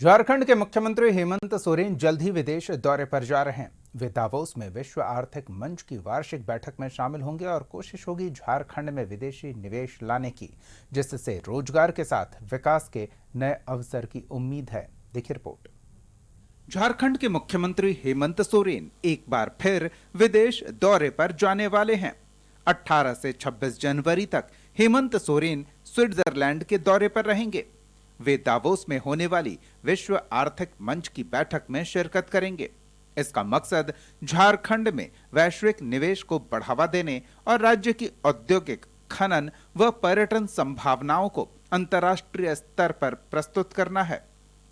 झारखंड के मुख्यमंत्री हेमंत सोरेन जल्द ही विदेश दौरे पर जा रहे हैं। वे दावोस में विश्व आर्थिक मंच की वार्षिक बैठक में शामिल होंगे और कोशिश होगी झारखंड में विदेशी निवेश लाने की, जिससे रोजगार के साथ विकास के नए अवसर की उम्मीद है। देखिए रिपोर्ट। झारखंड के मुख्यमंत्री हेमंत सोरेन एक बार फिर विदेश दौरे पर जाने वाले हैं। 18 से 26 जनवरी तक हेमंत सोरेन स्विट्जरलैंड के दौरे पर रहेंगे। वे दावोस में होने वाली विश्व आर्थिक मंच की बैठक में शिरकत करेंगे। इसका मकसद झारखंड में वैश्विक निवेश को बढ़ावा देने और राज्य की औद्योगिक, खनन व पर्यटन संभावनाओं को अंतर्राष्ट्रीय स्तर पर प्रस्तुत करना है।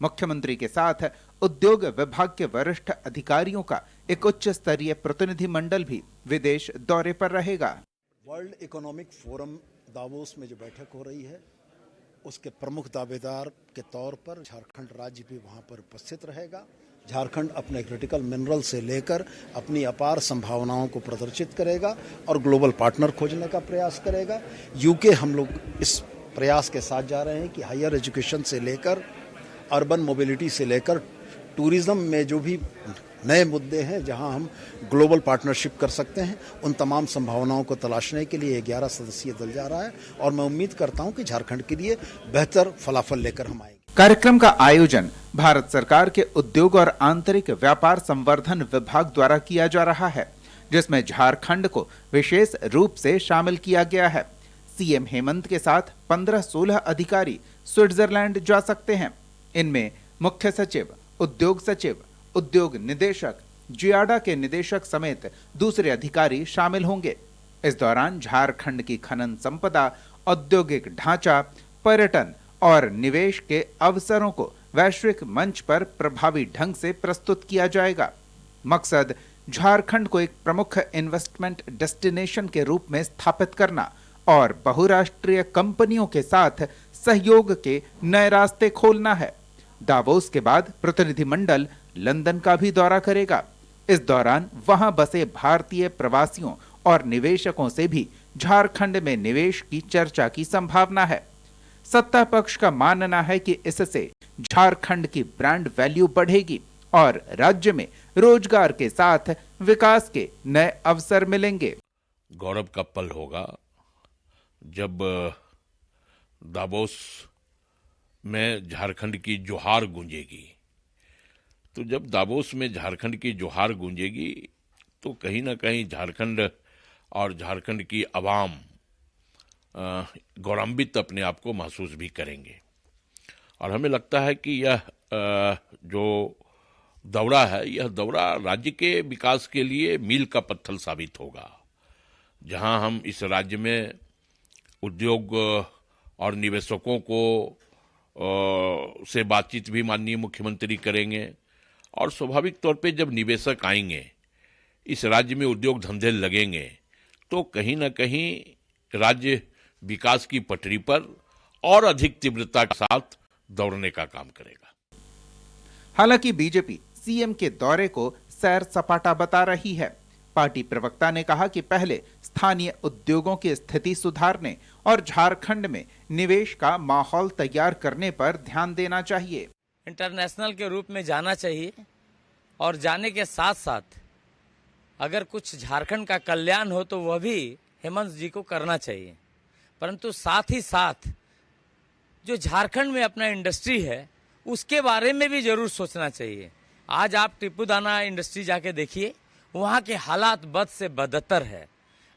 मुख्यमंत्री के साथ उद्योग विभाग के वरिष्ठ अधिकारियों का एक उच्च स्तरीय प्रतिनिधि मंडल भी विदेश दौरे पर रहेगा। वर्ल्ड इकोनॉमिक फोरम दावोस में जो बैठक हो रही है, उसके प्रमुख दावेदार के तौर पर झारखंड राज्य भी वहां पर उपस्थित रहेगा। झारखंड अपने क्रिटिकल मिनरल से लेकर अपनी अपार संभावनाओं को प्रदर्शित करेगा और ग्लोबल पार्टनर खोजने का प्रयास करेगा। यूके हम लोग इस प्रयास के साथ जा रहे हैं कि हायर एजुकेशन से लेकर अर्बन मोबिलिटी से लेकर टूरिज्म में जो भी नए मुद्दे हैं जहां हम ग्लोबल पार्टनरशिप कर सकते हैं, उन तमाम संभावनाओं को तलाशने के लिए 11 सदस्यीय दल जा रहा है और मैं उम्मीद करता हूं कि झारखंड के लिए बेहतर फलाफल लेकर हम आएंगे। कार्यक्रम का आयोजन भारत सरकार के उद्योग और आंतरिक व्यापार संवर्धन विभाग द्वारा किया जा रहा है, जिसमें झारखंड को विशेष रूप से शामिल किया गया है। सीएम हेमंत के साथ 15-16 अधिकारी स्विट्जरलैंड जा सकते हैं। इनमें मुख्य सचिव, उद्योग सचिव, उद्योग निदेशक, जियाडा के निदेशक समेत दूसरे अधिकारी शामिल होंगे। इस दौरान झारखंड की खनन संपदा, औद्योगिक ढांचा, पर्यटन और निवेश के अवसरों को वैश्विक मंच पर प्रभावी ढंग से प्रस्तुत किया जाएगा। मकसद झारखंड को एक प्रमुख इन्वेस्टमेंट डेस्टिनेशन के रूप में स्थापित करना और बहुराष्ट्रीय कंपनियों के साथ सहयोग के नए रास्ते खोलना है। दावोस के बाद प्रतिनिधिमंडल लंदन का भी दौरा करेगा। इस दौरान वहां बसे भारतीय प्रवासियों और निवेशकों से भी झारखंड में निवेश की चर्चा की संभावना है। सत्ता पक्ष का मानना है कि इससे झारखंड की ब्रांड वैल्यू बढ़ेगी और राज्य में रोजगार के साथ विकास के नए अवसर मिलेंगे। गौरव का पल होगा जब दावोस में झारखंड की जोहार गूंजेगी। तो जब दावोस में झारखंड की जोहार गूंजेगी तो कहीं ना कहीं झारखंड और झारखंड की आवाम गौरवान्वित अपने आप को महसूस भी करेंगे। और हमें लगता है कि यह जो दौरा है, यह दौरा राज्य के विकास के लिए मील का पत्थर साबित होगा। जहां हम इस राज्य में उद्योग और निवेशकों को से बातचीत भी माननीय मुख्यमंत्री करेंगे और स्वाभाविक तौर पे जब निवेशक आएंगे, इस राज्य में उद्योग धंधे लगेंगे, तो कहीं ना कहीं राज्य विकास की पटरी पर और अधिक तीव्रता के साथ दौड़ने का काम करेगा। हालांकि बीजेपी सीएम के दौरे को सैर सपाटा बता रही है। पार्टी प्रवक्ता ने कहा कि पहले स्थानीय उद्योगों की स्थिति सुधारने और झारखंड में निवेश का माहौल तैयार करने पर ध्यान देना चाहिए। इंटरनेशनल के रूप में जाना चाहिए और जाने के साथ साथ अगर कुछ झारखंड का कल्याण हो तो वह भी हेमंत जी को करना चाहिए। परंतु साथ ही साथ जो झारखंड में अपना इंडस्ट्री है उसके बारे में भी जरूर सोचना चाहिए। आज आप टिप्पूदाना इंडस्ट्री जाके देखिए, वहाँ के हालात बद से बदतर है।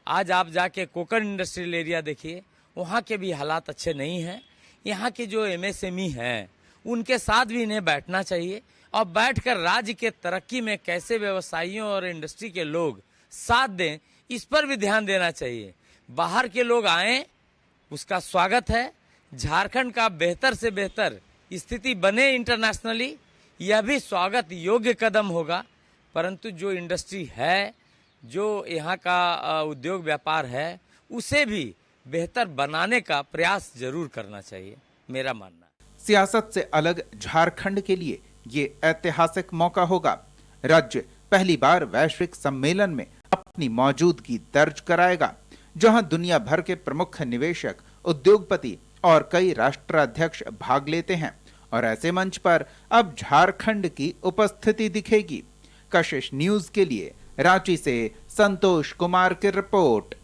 आज आप जाके कोकण इंडस्ट्रियल एरिया देखिए, वहाँ के भी हालात अच्छे नहीं हैं। यहाँ के जो एमएसएमई हैं उनके साथ भी इन्हें बैठना चाहिए और बैठकर राज्य के तरक्की में कैसे व्यवसायियों और इंडस्ट्री के लोग साथ दें, इस पर भी ध्यान देना चाहिए। बाहर के लोग आएं, उसका स्वागत है। झारखंड का बेहतर से बेहतर स्थिति बने इंटरनेशनली, यह भी स्वागत योग्य कदम होगा। परंतु जो इंडस्ट्री है, जो यहाँ का उद्योग व्यापार है, उसे भी बेहतर बनाने का प्रयास जरूर करना चाहिए, मेरा मानना है। सियासत से अलग झारखंड के लिए ये ऐतिहासिक मौका होगा। राज्य पहली बार वैश्विक सम्मेलन में अपनी मौजूदगी दर्ज कराएगा, जहां दुनिया भर के प्रमुख निवेशक, उद्योगपति और कई राष्ट्राध्यक्ष भाग लेते हैं और ऐसे मंच पर अब झारखंड की उपस्थिति दिखेगी। कशिश न्यूज के लिए रांची से संतोष कुमार की रिपोर्ट।